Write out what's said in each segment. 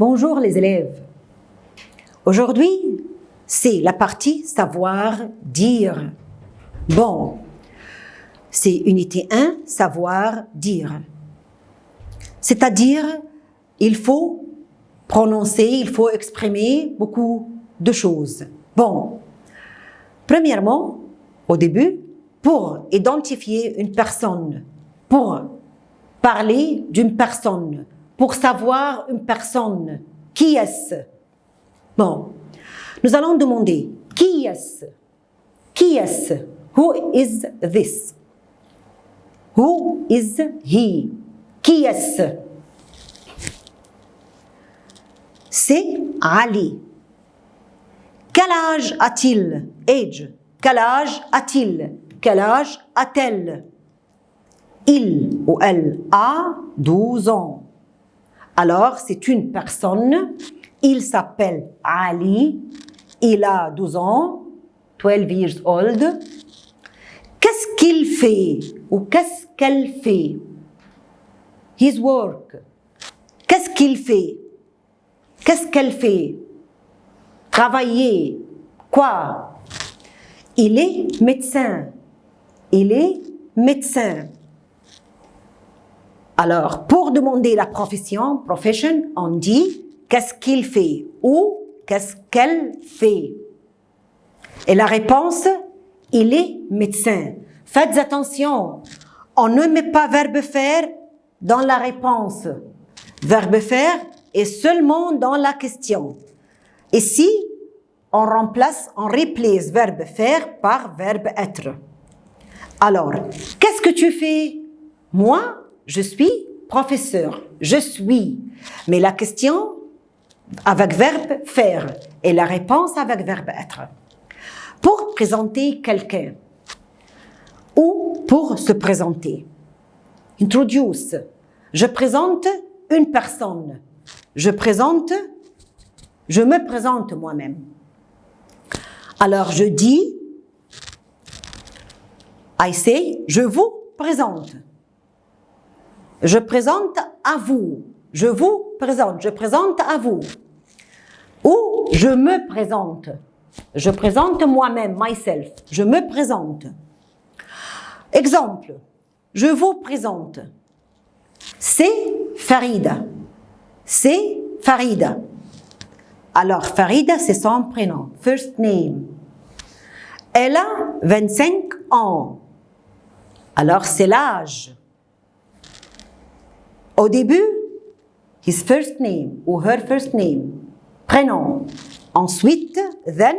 Bonjour les élèves. Aujourd'hui, c'est la partie savoir dire. Bon, c'est unité 1, savoir dire. C'est-à-dire, il faut prononcer, il faut exprimer beaucoup de choses. Bon, premièrement, au début, pour identifier une personne, pour parler d'une personne, pour savoir une personne, qui est-ce? Bon, nous allons demander, qui est-ce? Qui est-ce? Who is this? Who is he? Qui est-ce? C'est Ali. Quel âge a-t-il? Age. Quel âge a-t-il? Quel âge a-t-elle? Il ou elle a 12 ans. Alors, c'est une personne. Il s'appelle Ali. Il a 12 ans. 12 years old. Qu'est-ce qu'il fait? Ou qu'est-ce qu'elle fait? His work. Qu'est-ce qu'il fait? Qu'est-ce qu'elle fait? Travailler. Quoi? Il est médecin. Il est médecin. Alors, pour demander la profession, profession, on dit qu'est-ce qu'il fait ou qu'est-ce qu'elle fait. Et la réponse, il est médecin. Faites attention, on ne met pas verbe faire dans la réponse. Verbe faire est seulement dans la question. Ici, on replace verbe faire par verbe être. Alors, qu'est-ce que tu fais? Moi, je suis professeur. Je suis. Mais la question avec verbe faire et la réponse avec verbe être. Pour présenter quelqu'un ou pour se présenter. Introduce. Je présente une personne. Je me présente moi-même. Alors je dis, I say, je vous présente. Je présente à vous. Je vous présente. Je présente à vous. Ou je me présente. Je présente moi-même, myself. Je me présente. Exemple. Je vous présente. C'est Farida. C'est Farida. Alors, Farida, c'est son prénom. First name. Elle a 25 ans. Alors, c'est l'âge. Au début, his first name ou her first name, prénom. Ensuite, then,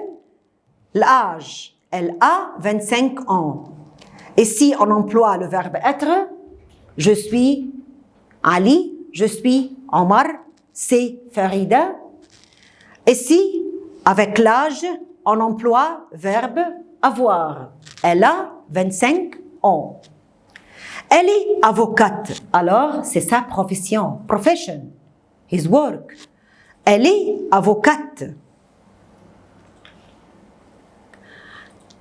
l'âge. Elle a 25 ans. Et si on emploie le verbe être, je suis Ali, je suis Omar, c'est Farida. Et si, avec l'âge, on emploie verbe avoir. Elle a 25 ans. Elle est avocate, alors c'est sa profession, profession, his work. Elle est avocate.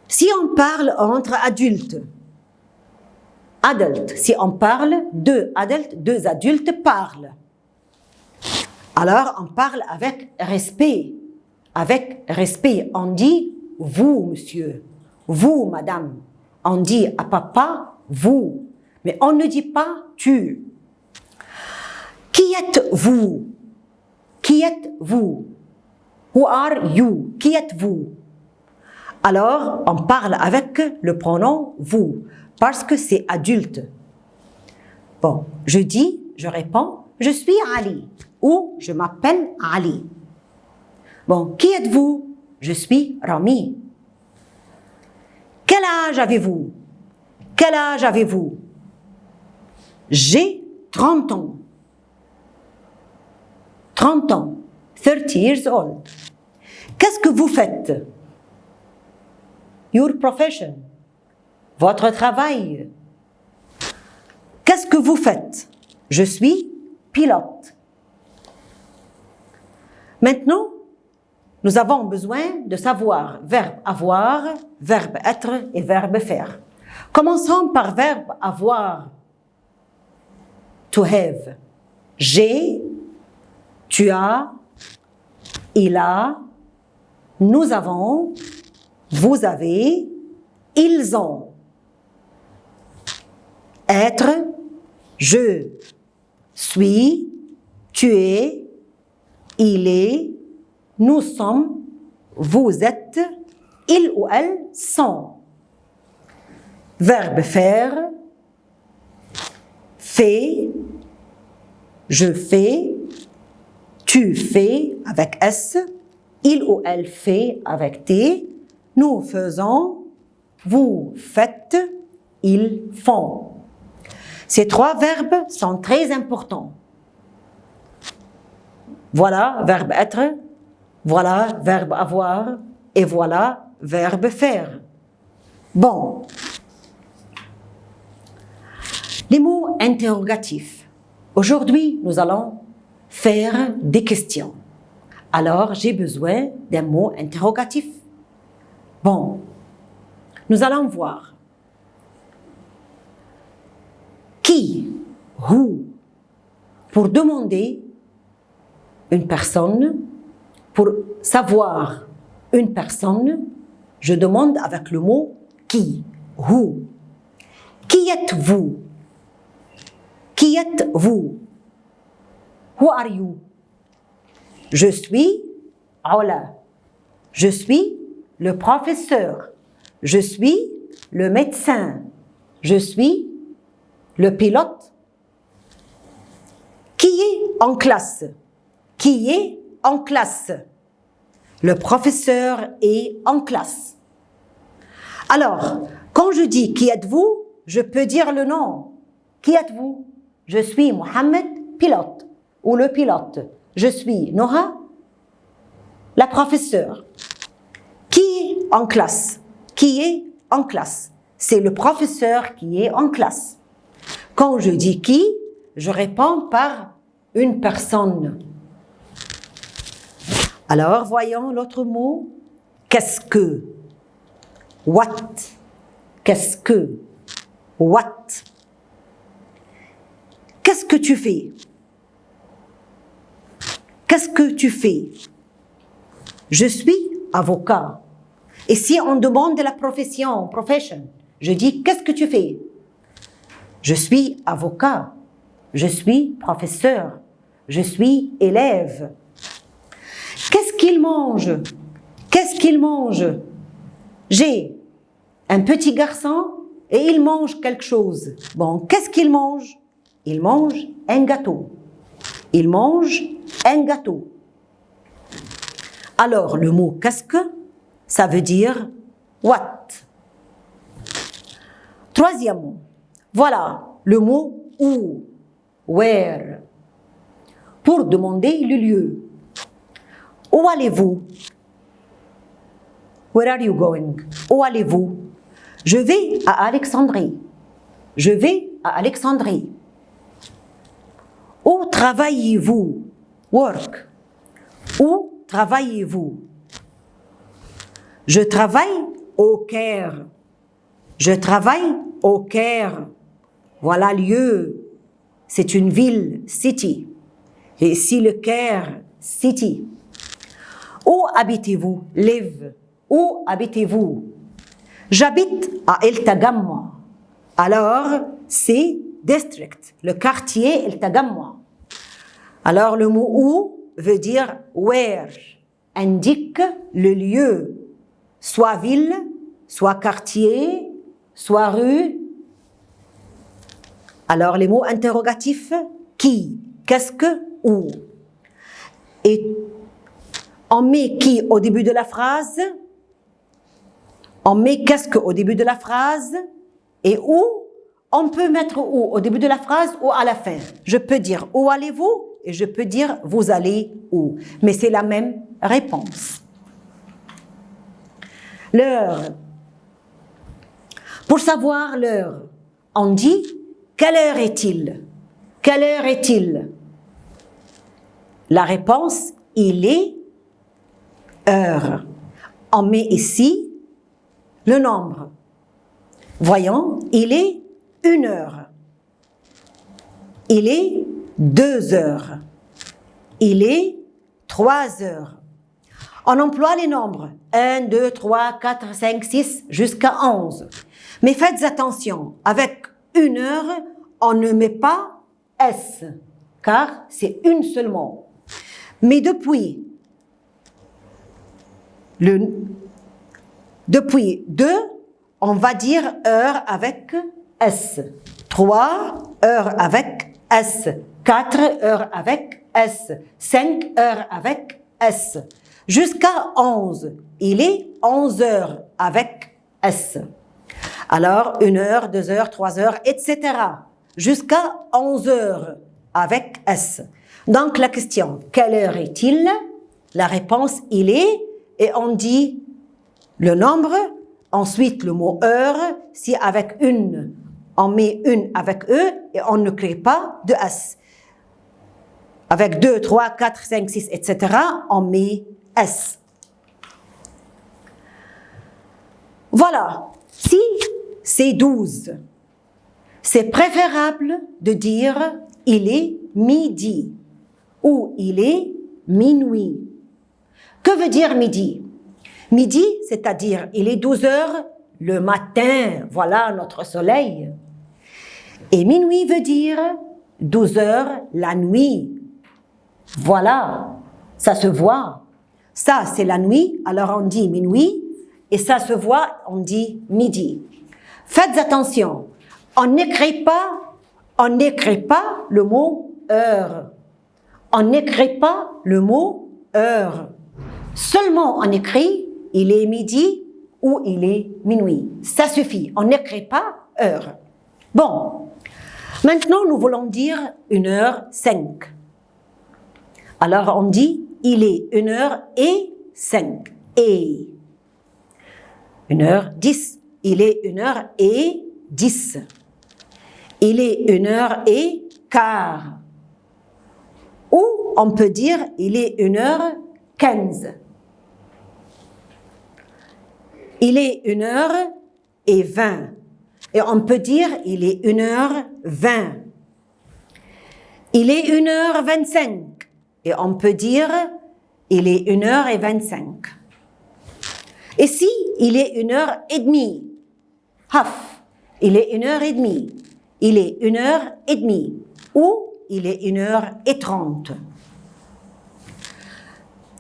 Si on parle entre adultes, si on parle deux adultes parlent. Alors on parle avec respect. Avec respect, on dit vous, monsieur, vous, madame. On dit à papa, vous. Mais on ne dit pas tu. Qui êtes-vous? Qui êtes-vous? Who are you? Qui êtes-vous? Alors, on parle avec le pronom vous, parce que c'est adulte. Bon, je réponds, je suis Ali, ou je m'appelle Ali. Bon, qui êtes-vous? Je suis Rami. Quel âge avez-vous? Quel âge avez-vous? J'ai 30 ans. 30 ans. 30 years old. Qu'est-ce que vous faites? Your profession. Votre travail. Qu'est-ce que vous faites? Je suis pilote. Maintenant, nous avons besoin de savoir verbe avoir, verbe être et verbe faire. Commençons par verbe avoir. To have. J'ai tu as, il a, nous avons, vous avez, ils ont. Être, je suis, tu es, il est, nous sommes, vous êtes, ils ou elles sont. Verbe faire, fait, je fais, tu fais avec S, il ou elle fait avec T, nous faisons, vous faites, ils font. Ces trois verbes sont très importants. Voilà verbe être, voilà verbe avoir et voilà verbe faire. Bon. Les mots interrogatifs. Aujourd'hui, nous allons faire des questions. Alors, j'ai besoin d'un mot interrogatif. Bon, nous allons voir. Qui, who, pour demander une personne, pour savoir une personne, je demande avec le mot qui, who. Qui êtes-vous? Qui êtes-vous? Who are you? Je suis Ola. Je suis le professeur. Je suis le médecin. Je suis le pilote. Qui est en classe? Qui est en classe? Le professeur est en classe. Alors, quand je dis qui êtes-vous, je peux dire le nom. Qui êtes-vous? Je suis Mohamed, pilote, ou le pilote. Je suis Noha, la professeure. Qui est en classe? Qui est en classe? C'est le professeur qui est en classe. Quand je dis qui, je réponds par une personne. Alors, voyons l'autre mot. Qu'est-ce que? What? Qu'est-ce que? What? Qu'est-ce que tu fais? Qu'est-ce que tu fais? Je suis avocat. Et si on demande la profession, je dis qu'est-ce que tu fais? Je suis avocat. Je suis professeur. Je suis élève. Qu'est-ce qu'il mange? Qu'est-ce qu'il mange? J'ai un petit garçon et il mange quelque chose. Bon, qu'est-ce qu'il mange? Il mange un gâteau. Il mange un gâteau. Alors, le mot qu'est-ce que, ça veut dire what. Troisième mot. Voilà le mot où, where. Pour demander le lieu. Où allez-vous? Where are you going? Où allez-vous? Je vais à Alexandrie. Je vais à Alexandrie. Où travaillez-vous? Work. Où travaillez-vous? Je travaille au Caire. Je travaille au Caire. Voilà lieu. C'est une ville, city. Et ici le Caire, city. Où habitez-vous? Live. Où habitez-vous? J'habite à El Tagamma. Alors, c'est district, le quartier El Tagamma. Alors, le mot où veut dire where, indique le lieu, soit ville, soit quartier, soit rue. Alors, les mots interrogatifs, qui, qu'est-ce que, où. Et on met qui au début de la phrase, on met qu'est-ce que au début de la phrase, et où, on peut mettre où au début de la phrase ou à la fin. Je peux dire où allez-vous et je peux dire vous allez où. Mais c'est la même réponse. L'heure. Pour savoir l'heure, on dit quelle heure est-il? Quelle heure est-il? La réponse, il est heure. On met ici le nombre. Voyons, il est 1 heure. Il est 2 heures. il est 3 heures. On emploie les nombres 1, 2, 3, 4, 5, 6 jusqu'à 11. Mais faites attention, avec 1 heure, on ne met pas S, car c'est une seulement. Mais depuis 2, on va dire heure avec S. 3 heures avec S. 4 heures avec S. 5 heures avec S. Jusqu'à 11. Il est 11 heures avec S. Alors, 1 heure, 2 heures, 3 heures, etc. Jusqu'à 11 heures avec S. Donc, la question, quelle heure est-il? La réponse, il est, et on dit le nombre, ensuite le mot heure, si avec une, on met une avec E, et on ne crée pas de S. Avec 2, 3, 4, 5, 6, etc., on met S. Voilà. Si c'est 12, c'est préférable de dire il est midi ou il est minuit. Que veut dire midi? Midi, c'est-à-dire il est 12 heures le matin, voilà notre soleil. Et minuit veut dire 12 heures la nuit. Voilà, ça se voit. Ça, c'est la nuit, alors on dit minuit, et ça se voit, on dit midi. Faites attention, on n'écrit pas le mot heure. On n'écrit pas le mot heure. Seulement on écrit il est midi ou il est minuit. Ça suffit, on n'écrit pas heure. Bon, maintenant nous voulons dire 1h05. Alors on dit il est 1h05. Et 1h10. Il est 1h10. Il est 1h15. Ou on peut dire il est 1h15. Il est 1h20. Et on peut dire il est 1h20. Il est 1h25. Et on peut dire il est 1h25. Et si il est 1h30, half, il est 1h30, il est 1h30, ou il est 1h30.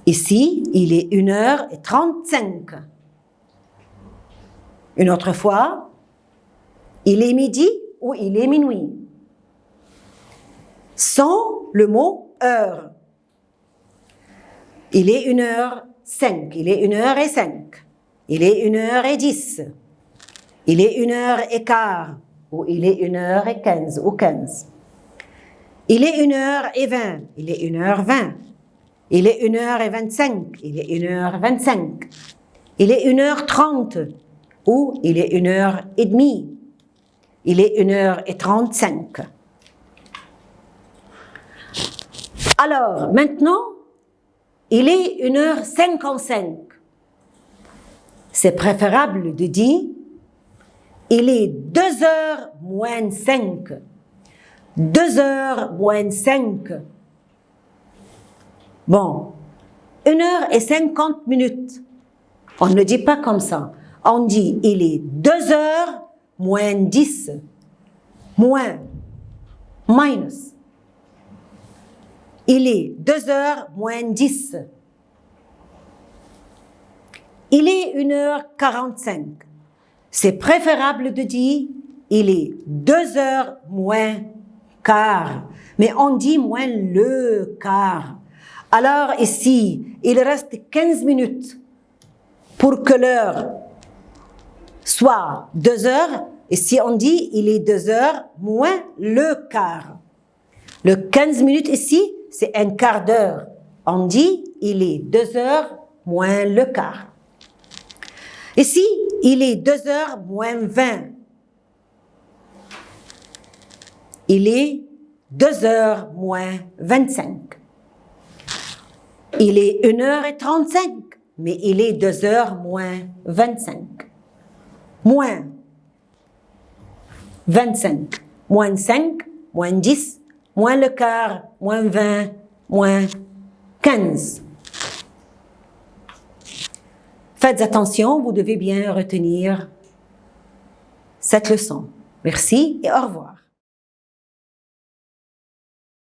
Ici, il est 1h35. Une autre fois, il est midi ou il est minuit. Sans le mot heure. Il est 1h05, il est 1h05, il est 1h10, il est 1h15, ou il est 1h15 ou 15. Il est 1h20, il est 1h20, il est 1h25, il est 1h25, il est 1h30, ou il est 1h30, il est 1h35. Alors, maintenant, il est 1h55. C'est préférable de dire il est 2h moins 5. 2h moins 5. Bon, 1h50. On ne dit pas comme ça. On dit il est 2h moins 10. Moins. Minus. Il est 2h moins 10. Il est 1h45. C'est préférable de dire il est 2h moins quart. Mais on dit moins le quart. Alors ici, il reste 15 minutes pour que l'heure soit 2 heures. Et si on dit il est 2 heures moins le quart. Le 15 minutes ici, c'est un quart d'heure. On dit il est 2 heures moins le quart. Ici, il est 2 heures moins 20. Il est 2 heures moins 25. Il est 1h35, mais il est 2 heures moins 25. Moins 25, moins 5, moins 10, moins le quart, moins 20, moins 15. Faites attention, vous devez bien retenir cette leçon. Merci et au revoir.